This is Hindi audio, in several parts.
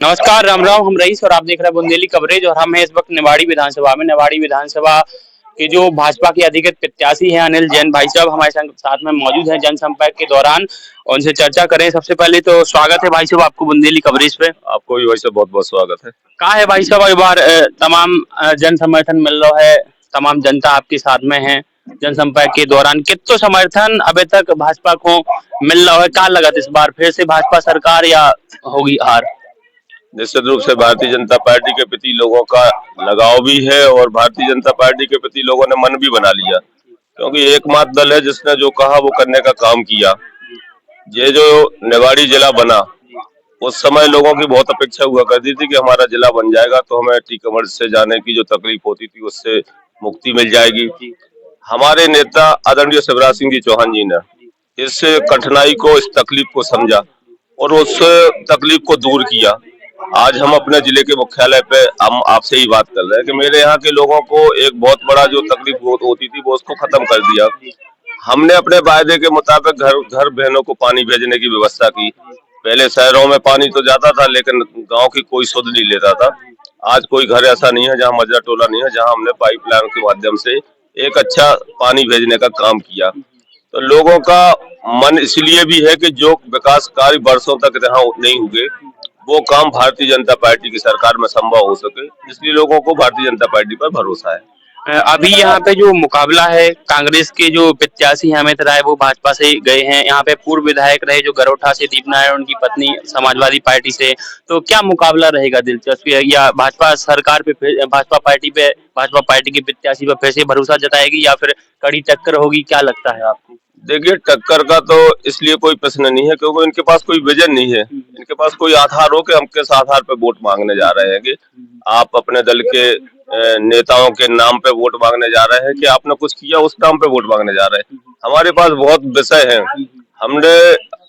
नमस्कार, राम राम। हम रईस और आप देख रहे हैं बुंदेली कवरेज और हम हैं इस वक्त निवाड़ी विधानसभा में। निवाड़ी विधानसभा के जो भाजपा के अधिकृत प्रत्याशी हैं अनिल जैन भाई साहब हमारे साथ में मौजूद हैं जनसंपर्क के दौरान। और उनसे चर्चा करें। सबसे पहले तो स्वागत है भाई साहब आपको बुंदेली कवरेज पे। आपको भी वैसे बहुत बहुत स्वागत है। कहा है भाई साहब, इस बार तमाम जन समर्थन मिल रहा है, तमाम जनता आपके साथ में है। जनसंपर्क के दौरान कितना समर्थन अभी तक भाजपा को मिल रहा है? क्या लगा इस बार फिर से भाजपा सरकार या होगी हार? निश्चित रूप से भारतीय जनता पार्टी के प्रति लोगों का लगाव भी है और भारतीय जनता पार्टी के प्रति लोगों ने मन भी बना लिया, क्योंकि एकमात्र दल है जिसने जो कहा वो करने का काम किया। ये जो निवाड़ी जिला बना, उस समय लोगों की बहुत अपेक्षा हुआ करती थी कि हमारा जिला बन जाएगा तो हमें टीकमगढ़ से जाने की जो तकलीफ होती थी उससे मुक्ति मिल जाएगी। हमारे नेता आदरणीय शिवराज सिंह जी चौहान जी ने इस कठिनाई को, इस तकलीफ को समझा और उस तकलीफ को दूर किया। आज हम अपने जिले के मुख्यालय पे हम आपसे ही बात कर रहे हैं कि मेरे यहाँ के लोगों को एक बहुत बड़ा जो तकलीफ होती थी वो उसको खत्म कर दिया। हमने अपने वायदे के मुताबिक घर घर बहनों को पानी भेजने की व्यवस्था की। पहले शहरों में पानी तो जाता था लेकिन गांव की कोई सुध नहीं लेता था। आज कोई घर ऐसा नहीं है जहां मजरा टोला नहीं है जहां हमने पाइपलाइन के माध्यम से एक अच्छा पानी भेजने का काम किया। तो लोगों का मन इसलिए भी है कि जो विकास कार्य वर्षों तक यहाँ नहीं हुए वो काम भारतीय जनता पार्टी की सरकार में संभव हो सके, इसलिए लोगों को भारतीय जनता पार्टी पर भरोसा है। अभी यहाँ पे जो मुकाबला है, कांग्रेस के जो प्रत्याशी हैं अमित राय वो भाजपा से गए हैं। यहाँ पे पूर्व विधायक रहे जो गरोठा से दीप नारायण, उनकी पत्नी समाजवादी पार्टी से। तो क्या मुकाबला रहेगा दिलचस्प, या भाजपा सरकार पे, भाजपा पार्टी के प्रत्याशी पर फिर से भरोसा जताएगी या फिर कड़ी टक्कर होगी? क्या लगता है आपको? देखिए, टक्कर का तो इसलिए कोई प्रश्न नहीं है क्योंकि इनके पास कोई विजन नहीं है। इनके पास कोई आधार हो कि हम किस आधार पे वोट मांगने जा रहे हैं। कि आप अपने दल के नेताओं के नाम पे वोट मांगने जा रहे हैं कि आपने कुछ किया उस नाम पे वोट मांगने जा रहे हैं। हमारे पास बहुत विषय हैं। हमने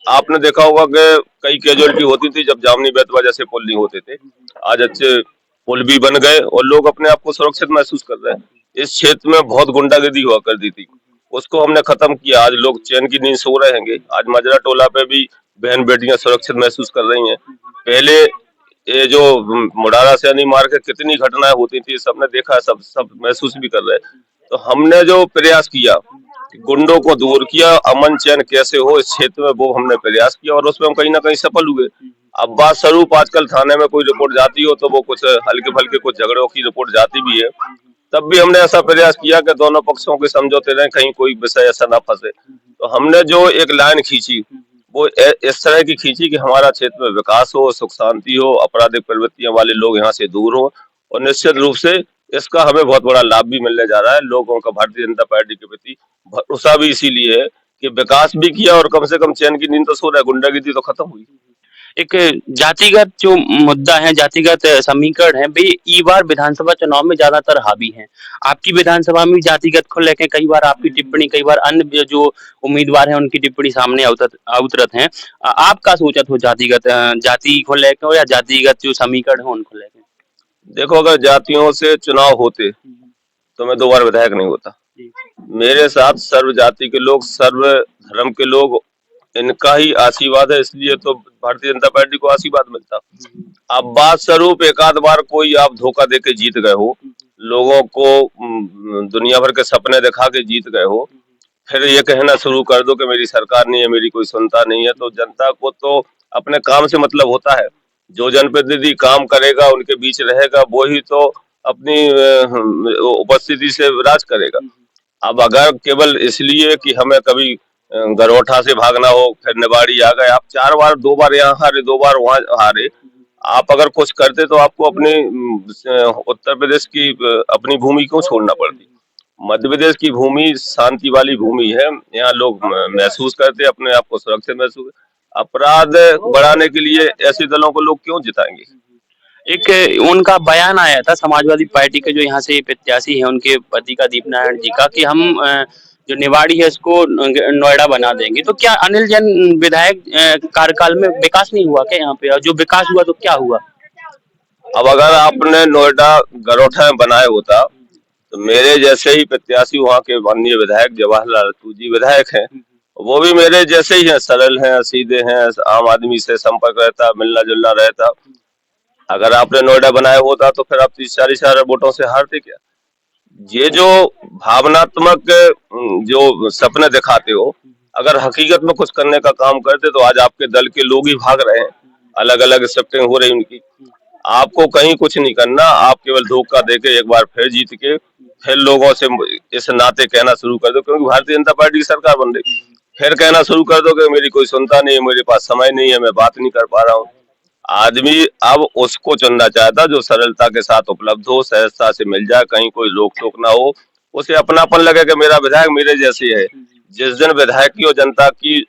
आपने देखा होगा कि कई कैजुअलिटी होती थी जब जामनी बेतवा जैसे पुल नहीं होते थे। आज अच्छे पुल भी बन गए और लोग अपने आप को सुरक्षित महसूस कर रहे हैं। इस क्षेत्र में बहुत गुंडागर्दी हुआ करती थी, उसको हमने खत्म किया। आज लोग चैन की नींद सो रहे हैं। आज मजरा टोला पे भी बहन बेटियां सुरक्षित महसूस कर रही हैं। पहले ये जो मुडारा सैनी मार के कितनी घटनाएं होती थी सबने देखा, सब सब महसूस भी कर रहे हैं। तो हमने जो प्रयास किया, गुंडों को दूर किया, अमन चैन कैसे हो इस क्षेत्र में वो हमने प्रयास किया और उसमें हम कहीं ना कहीं सफल हुए। अब बात स्वरूप आजकल थाने में कोई रिपोर्ट जाती हो तो वो कुछ हल्के फल्के कुछ झगड़ों की रिपोर्ट जाती भी है, तब भी हमने ऐसा प्रयास किया कि दोनों पक्षों के समझौते रहे, कहीं कोई विषय ऐसा ना फंसे। तो हमने जो एक लाइन खींची वो इस तरह की खींची कि हमारा क्षेत्र में विकास हो, सुख शांति हो, आपराधिक प्रवृत्तियां वाले लोग यहाँ से दूर हो और निश्चित रूप से इसका हमें बहुत बड़ा लाभ भी मिलने जा रहा है। लोगों का भारतीय जनता पार्टी के प्रति भरोसा भी इसीलिए है कि विकास भी किया और कम से कम चैन की नींद तो सो रहा है, गुंडागिरी तो खत्म हुई। एक जातिगत जो मुद्दा है, जातिगत समीकरण है भी ई बार विधानसभा चुनाव में ज्यादातर हावी है। आपकी विधानसभा में जातिगत को लेकर कई बार आपकी टिप्पणी, कई बार अन्य जो उम्मीदवार हैं उनकी टिप्पणी सामने अवतरत है। आप क्या सोचत हो जातिगत जाति को लेकर या जातिगत जो समीकरण है उनको लेकर? देखो, अगर जातियों से चुनाव होते तो मैं 2 बार विधायक नहीं होता। मेरे साथ सर्व जाति के लोग, सर्व धर्म के लोग, इनका ही आशीर्वाद है, इसलिए तो भारतीय जनता पार्टी को आशीर्वाद मिलता। अब बात स्वरूप एक आध बार कोई आप धोखा दे के जीत गए हो, लोगों को दुनिया भर के सपने दिखा के जीत गए हो, फिर ये कहना शुरू कर दो कि मेरी सरकार नहीं है, मेरी कोई सुनता नहीं है, तो जनता को तो अपने काम से मतलब होता है। जो जनप्रतिनिधि काम करेगा, उनके बीच रहेगा, वो ही तो अपनी उपस्थिति से राज करेगा। अब अगर केवल इसलिए कि हमें कभी गरोठा से भागना हो, फिर निवाड़ी आ गए, आप 4 बार, 2 बार यहाँ हारे, 2 बार वहां हारे, आप अगर कुछ करते तो आपको अपनी उत्तर प्रदेश की अपनी भूमि क्यों छोड़ना पड़ती? मध्य प्रदेश की भूमि शांति वाली भूमि है, यहाँ लोग महसूस करते अपने आप को सुरक्षित महसूस। अपराध बढ़ाने के लिए ऐसे दलों को लोग क्यों जिताएंगे? एक उनका बयान आया था समाजवादी पार्टी के जो यहाँ से प्रत्याशी हैं उनके पति का, दीप नारायण जी का, कि हम जो निवाड़ी है इसको नोएडा बना देंगे। तो क्या अनिल जैन विधायक कार्यकाल में विकास नहीं हुआ क्या यहाँ पे? और जो विकास हुआ तो क्या हुआ? अब अगर आपने नोएडा गरोठा में बनाया होता तो मेरे जैसे ही प्रत्याशी वहाँ के माननीय विधायक जवाहरलाल नेहरू जी विधायक हैं, वो भी मेरे जैसे ही हैं, सरल हैं, सीधे हैं, आम आदमी से संपर्क रहता, मिलना जुलना रहता। अगर आपने नोएडा बनाया होता तो फिर आप 30-40 हजार वोटों से हारते क्या? ये जो भावनात्मक जो सपने दिखाते हो, अगर हकीकत में कुछ करने का काम करते तो आज आपके दल के लोग ही भाग रहे हैं, अलग अलग शिफ्टिंग हो रही उनकी। आपको कहीं कुछ नहीं करना, आप केवल धोखा देके एक बार फिर जीत के फिर लोगों से इस नाते कहना शुरू कर दो, क्योंकि भारतीय जनता पार्टी की सरकार बन रही, फिर कहना शुरू कर दो कि मेरी कोई सुनता नहीं है, मेरे पास समय नहीं है, मैं बात नहीं कर पा रहा हूँ। आदमी अब उसको चुनना चाहता जो सरलता के साथ उपलब्ध हो, सहजता से मिल जाए, कहीं कोई रोक टोक ना हो, उसे अपनापन लगे कि मेरा विधायक मेरे जैसे है। जिस दिन विधायक की और जनता की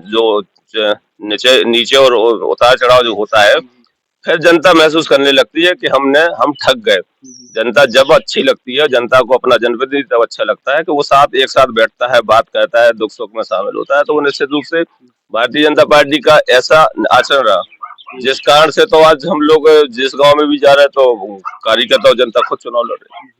जो नीचे नीचे और उतार चढ़ाव जो होता है, फिर जनता महसूस करने लगती है कि हम ठग गए। जनता जब अच्छी लगती है, जनता को अपना जनप्रतिनिधि तब अच्छा लगता है कि वो एक साथ बैठता है, बात करता है, दुख सुख में शामिल होता है, तो वो निश्चित रूप से भारतीय जनता पार्टी का ऐसा आचरण रहा, जिस कारण से तो आज हम लोग जिस गांव में भी जा रहे हैं तो कार्यकर्ता और जनता खुद चुनाव लड़ रही है।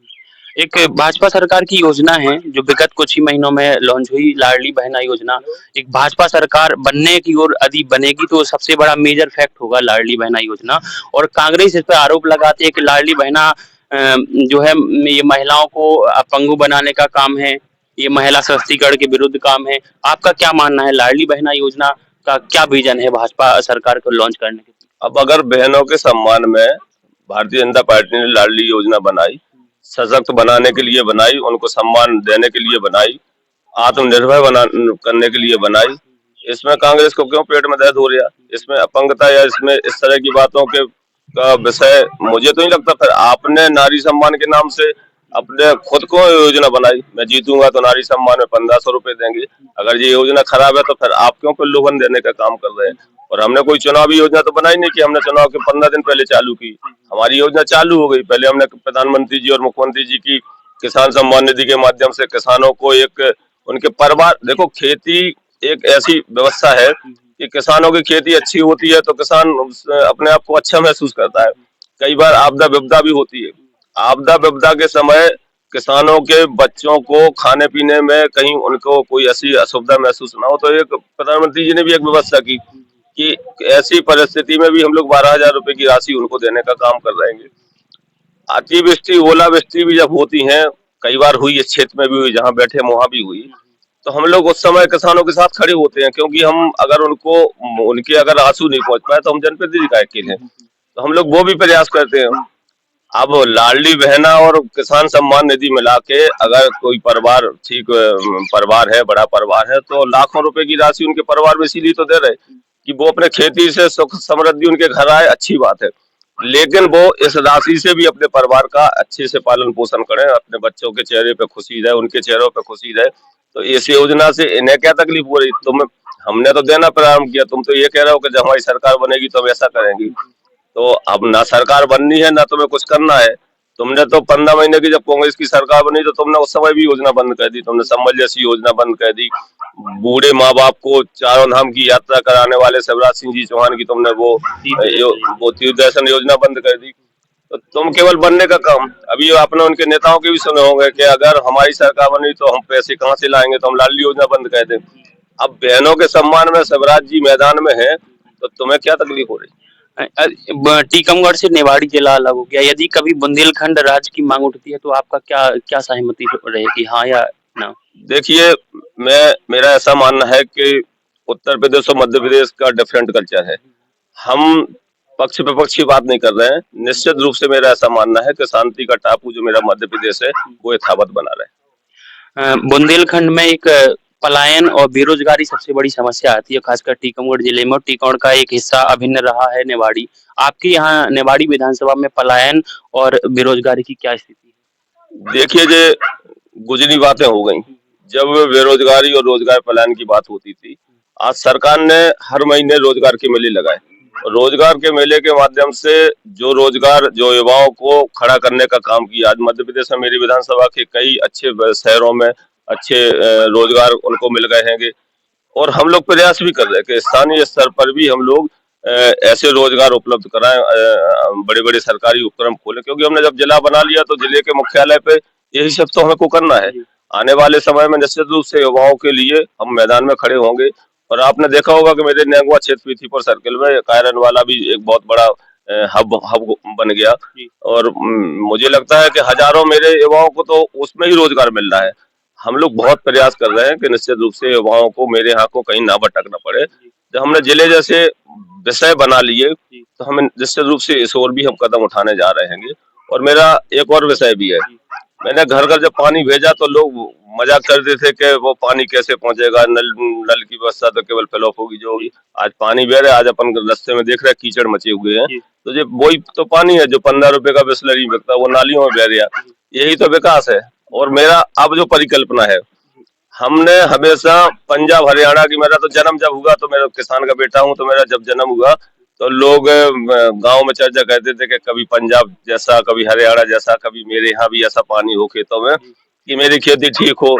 एक भाजपा सरकार की योजना है जो विगत कुछ ही महीनों में लॉन्च हुई, लाडली बहना योजना। एक भाजपा सरकार बनने की ओर यदि बनेगी तो सबसे बड़ा मेजर फैक्ट होगा लाडली बहना योजना। और कांग्रेस इस पर आरोप लगाती है कि लाडली बहना जो है ये महिलाओं को अपंगु बनाने का काम है, ये महिला सशक्तिकरण के विरुद्ध काम है। आपका क्या मानना है, लाडली बहना योजना का क्या विजन है भाजपा सरकार को लॉन्च करने के? अब अगर बहनों के सम्मान में भारतीय जनता पार्टी ने लाडली योजना बनाई, सशक्त बनाने के लिए बनाई, उनको सम्मान देने के लिए बनाई, आत्मनिर्भर करने के लिए बनाई, इसमें कांग्रेस को क्यों पेट में दर्द हो रहा? इसमें अपंगता या इसमें इस तरह की बातों के का विषय मुझे तो नहीं लगता। फिर आपने नारी सम्मान के नाम से अपने खुद को योजना बनाई, मैं जीतूंगा तो नारी सम्मान में 1500 रुपए देंगे। अगर ये योजना खराब है तो फिर आप क्यों प्रलोभन देने का काम कर रहे हैं? और हमने कोई चुनावी योजना तो बनाई नहीं कि हमने चुनाव के 15 दिन पहले चालू की। हमारी योजना चालू हो गई, पहले हमने प्रधानमंत्री जी और मुख्यमंत्री जी की किसान सम्मान निधि के माध्यम से किसानों को एक उनके परिवार, देखो खेती एक ऐसी व्यवस्था है कि किसानों की खेती अच्छी होती है तो किसान अपने आप को अच्छा महसूस करता है। कई बार आपदा विपदा भी होती है, आपदा विपदा के समय किसानों के बच्चों को खाने पीने में कहीं उनको कोई ऐसी असुविधा महसूस ना हो, तो एक प्रधानमंत्री जी ने भी एक व्यवस्था की कि ऐसी परिस्थिति में भी हम लोग 12,000 रुपए की राशि उनको देने का काम कर रहे हैं। अतिवृष्टि ओलावृष्टि भी जब होती है, कई बार हुई, इस क्षेत्र में भी हुई, जहाँ बैठे वहां भी हुई, तो हम लोग उस समय किसानों के साथ खड़े होते हैं, क्योंकि हम अगर उनके अगर आंसू नहीं पहुंच पाए तो हम जनप्रतिनिधि काहे के हैं, तो हम लोग वो भी प्रयास करते हैं। अब लाडली बहना और किसान सम्मान निधि मिला के अगर कोई परिवार ठीक परिवार है, बड़ा परिवार है, तो लाखों रुपए की राशि उनके परिवार में इसीलिए तो दे रहे कि वो अपने खेती से सुख समृद्धि उनके घर आए, अच्छी बात है, लेकिन वो इस राशि से भी अपने परिवार का अच्छे से पालन पोषण करें, अपने बच्चों के चेहरे पे खुशी रहे, उनके चेहरों पे खुशी रहे। तो इस योजना से इन्हें क्या तकलीफ हो रही? हमने तो देना प्रारंभ किया, तुम तो ये कह रहे हो कि जब हमारी सरकार बनेगी तो हम ऐसा करेंगे। तो अब ना सरकार बननी है, ना तुम्हें कुछ करना है। तुमने तो 15 महीने की जब कांग्रेस की सरकार बनी तो तुमने उस समय भी योजना बंद कर दी, तुमने संबल जैसी योजना बंद कर दी, बूढ़े माँ बाप को चारों धाम की यात्रा कराने वाले शिवराज सिंह जी चौहान की तुमने वो तीर्थ दर्शन योजना बंद कर दी। तो तुम केवल बनने का काम, अभी आपने उनके नेताओं के भी सुने होंगे कि अगर हमारी सरकार बनी तो हम पैसे कहाँ से लाएंगे, तो हम लाडली योजना बंद कर दें। अब बहनों के सम्मान में शिवराज जी मैदान में है तो तुम्हें क्या तकलीफ हो रही? टीकमगढ़ से नेवाड़ी जिला अलग हो गया, यदि कभी बुंदेलखंड राज्य की मांग उठती है तो आपका क्या क्या सहमति रहेगी, हाँ या ना? देखिए, मेरा ऐसा मानना है कि उत्तर प्रदेश और मध्य प्रदेश का डिफरेंट कल्चर है। हम पक्ष विपक्ष की बात नहीं कर रहे हैं। निश्चित रूप से मेरा ऐसा मानना है कि शांति का टापू जो मेरा मध्य प्रदेश है वो यथावत बना रहे। बुंदेलखंड में एक पलायन और बेरोजगारी सबसे बड़ी समस्या आती है, खासकर टीकमगढ़ जिले में। टीकमगढ़ का एक हिस्सा अभिन्न रहा है नेवाड़ी। आपके यहाँ नेवाड़ी विधानसभा में पलायन और बेरोजगारी की क्या स्थिति है? देखिए, ये गुजरी बातें हो गई, जब बेरोजगारी और रोजगार पलायन की बात होती थी। आज सरकार ने हर महीने रोजगार के मेले लगाए, रोजगार के मेले के माध्यम से जो युवाओं को खड़ा करने का काम किया। आज मध्य प्रदेश में मेरी विधानसभा के कई अच्छे शहरों में अच्छे रोजगार उनको मिल गए हैं, और हम लोग प्रयास भी कर रहे हैं कि स्थानीय स्तर पर भी हम लोग ऐसे रोजगार उपलब्ध कराएं, बड़े बड़े सरकारी उपक्रम खोलें, क्योंकि हमने जब जिला बना लिया तो जिले के मुख्यालय पे यही सब तो हमें को करना है। आने वाले समय में निश्चित रूप से युवाओं के लिए हम मैदान में खड़े होंगे। और आपने देखा होगा कि मेरे नेगुआ क्षेत्र पीथीपुर सर्किल में कायरन वाला भी एक बहुत बड़ा हब हब बन गया। जी। और मुझे लगता है कि हजारों मेरे युवाओं को तो उसमें ही रोजगार मिल रहा है। हम लोग बहुत प्रयास कर रहे हैं कि निश्चित रूप से युवाओं को, मेरे यहाँ को कहीं ना भटकना पड़े। जी। जब हमने जिले जैसे विषय बना लिए जी। तो हमें निश्चित रूप से इस ओर भी हम कदम उठाने जा रहे हैं। और मेरा एक और विषय भी है। जी। मैंने घर घर जब पानी भेजा तो लोग मजाक करते थे कि वो पानी कैसे पहुंचेगा, नल नल की व्यवस्था तो केवल फ्लॉप होगी जो होगी। आज पानी बह रहा है, आज अपन रास्ते में देख रहे हैं कीचड़ मचे हुए हैं। जी। तो ये वही तो पानी है जो 15 रुपए का बिस्लरी बिकता है, वो नालियों में बह रहा है। यही तो विकास है। और मेरा अब जो परिकल्पना है, हमने हमेशा पंजाब हरियाणा की, मेरा तो जन्म जब हुआ तो मेरा किसान का बेटा हूँ, तो मेरा जब जन्म हुआ तो लोग गांव में चर्चा करते थे कि कभी पंजाब जैसा, कभी हरियाणा जैसा, कभी मेरे यहाँ भी ऐसा पानी हो खेतों में कि मेरी खेती ठीक हो।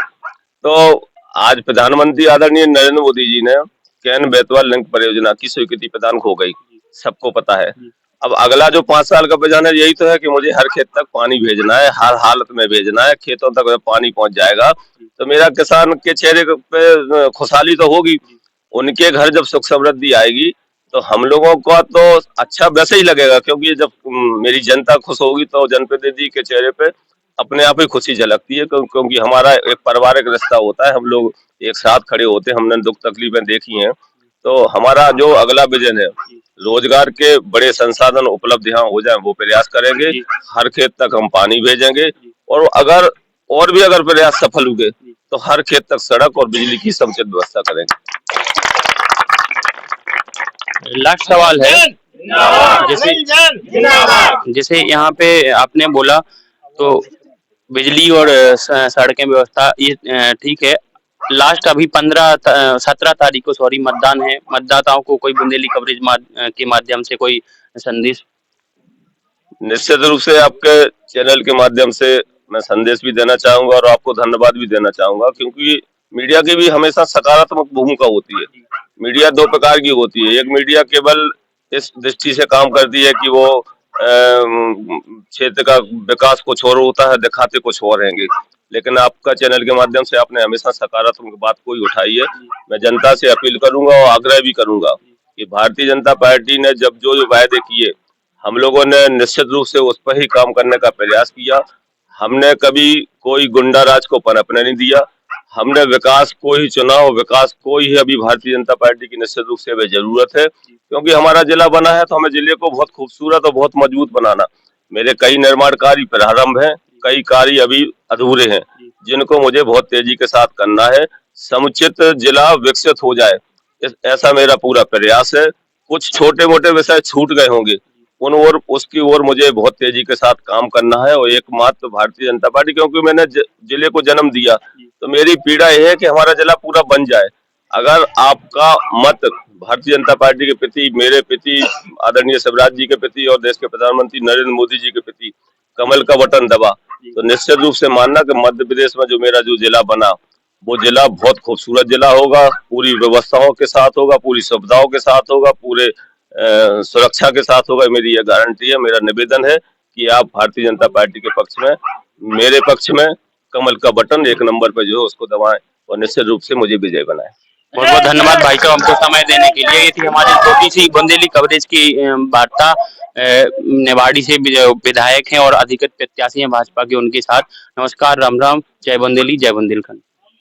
तो आज प्रधानमंत्री आदरणीय नरेंद्र मोदी जी ने कैन बेतवा लिंक परियोजना की स्वीकृति प्रदान हो गई, सबको पता है। अब अगला जो 5 साल का विजन है, यही तो है कि मुझे हर खेत तक पानी भेजना है, हर हालत में भेजना है, खेतों तक पानी पहुंच जाएगा तो मेरा किसान के चेहरे पे खुशहाली तो होगी। उनके घर जब सुख समृद्धि आएगी तो हम लोगों का तो अच्छा वैसे ही लगेगा, क्योंकि जब मेरी जनता खुश होगी तो जनप्रतिनिधि के चेहरे पे अपने आप ही खुशी झलकती है। क्योंकि हमारा एक पारिवारिक रिश्ता होता है, हम लोग एक साथ खड़े होते हैं, हमने दुख तकलीफें देखी हैं। तो हमारा जो अगला विजन है, रोजगार के बड़े संसाधन उपलब्ध यहाँ हो जाए वो प्रयास करेंगे। हर खेत तक हम पानी भेजेंगे। और अगर और भी अगर प्रयास सफल हुए तो हर खेत तक सड़क और बिजली की समुचित व्यवस्था करेंगे। लास्ट सवाल है, जैसे जैसे यहाँ पे आपने बोला तो बिजली और सड़कें व्यवस्था ये ठीक है। लास्ट अभी 17 तारीख को सॉरी मतदान है। मतदाताओं को कोई बुंदेली कवरेज के माध्यम से कोई संदेश? निश्चित रूप से आपके चैनल के माध्यम से मैं संदेश भी देना चाहूंगा और आपको धन्यवाद भी देना चाहूंगा, क्योंकि मीडिया की भी हमेशा सकारात्मक भूमिका होती है। मीडिया दो प्रकार की होती है। एक मीडिया केवल इस दृष्टि से काम करती है कि वो क्षेत्र का विकास कुछ और होता है, दिखाते कुछ और रहेंगे। लेकिन आपका चैनल के माध्यम से आपने हमेशा सकारात्मक बात को ही उठाई है। मैं जनता से अपील करूंगा और आग्रह भी करूंगा कि भारतीय जनता पार्टी ने जब जो जो वायदे किए, हम लोगों ने निश्चित रूप से उस पर ही काम करने का प्रयास किया। हमने कभी कोई गुंडा राज को पनपने नहीं दिया। हमने विकास को ही चुना और विकास को ही अभी भारतीय जनता पार्टी की निश्चित रूप से हमें जरूरत है, क्योंकि हमारा जिला बना है तो हमें जिले को बहुत खूबसूरत और बहुत मजबूत बनाना। मेरे कई निर्माण कार्य प्रारंभ हैं, कई कार्य अभी अधूरे हैं, जिनको मुझे बहुत तेजी के साथ करना है। समुचित जिला विकसित हो जाए, ऐसा मेरा पूरा प्रयास है। कुछ छोटे मोटे विषय छूट गए होंगे, उन और उसकी ओर मुझे बहुत तेजी के साथ काम करना है। और एकमात्र भारतीय जनता पार्टी, क्योंकि मैंने जिले को जन्म दिया, तो मेरी पीड़ा यह है कि हमारा जिला पूरा बन जाए। अगर आपका मत भारतीय जनता पार्टी के प्रति, मेरे प्रति, आदरणीय शिवराज जी के प्रति और देश के प्रधानमंत्री नरेंद्र मोदी जी के प्रति कमल का बटन दबा, तो निश्चित रूप से मानना कि मध्य प्रदेश में जो मेरा जो जिला बना, वो जिला बहुत खूबसूरत जिला होगा, पूरी व्यवस्थाओं के साथ होगा, पूरी सुविधाओं के साथ होगा, पूरे सुरक्षा के साथ होगा। मेरी यह गारंटी है। मेरा निवेदन है कि आप भारतीय जनता पार्टी के पक्ष में, मेरे पक्ष में कमल का बटन 1 नंबर पे जो है उसको दबाएं और निश्चित रूप से मुझे विजय बनाएं। बहुत बहुत धन्यवाद भाई साहब हमको समय देने के लिए। ये थी हमारी छोटी सी बुंदेली कवरेज की वार्ता। नेवाड़ी से विधायक हैं और अधिकृत प्रत्याशी हैं भाजपा के, उनके साथ। नमस्कार, राम राम, जय बुंदेली, जय बुंदेलखंड।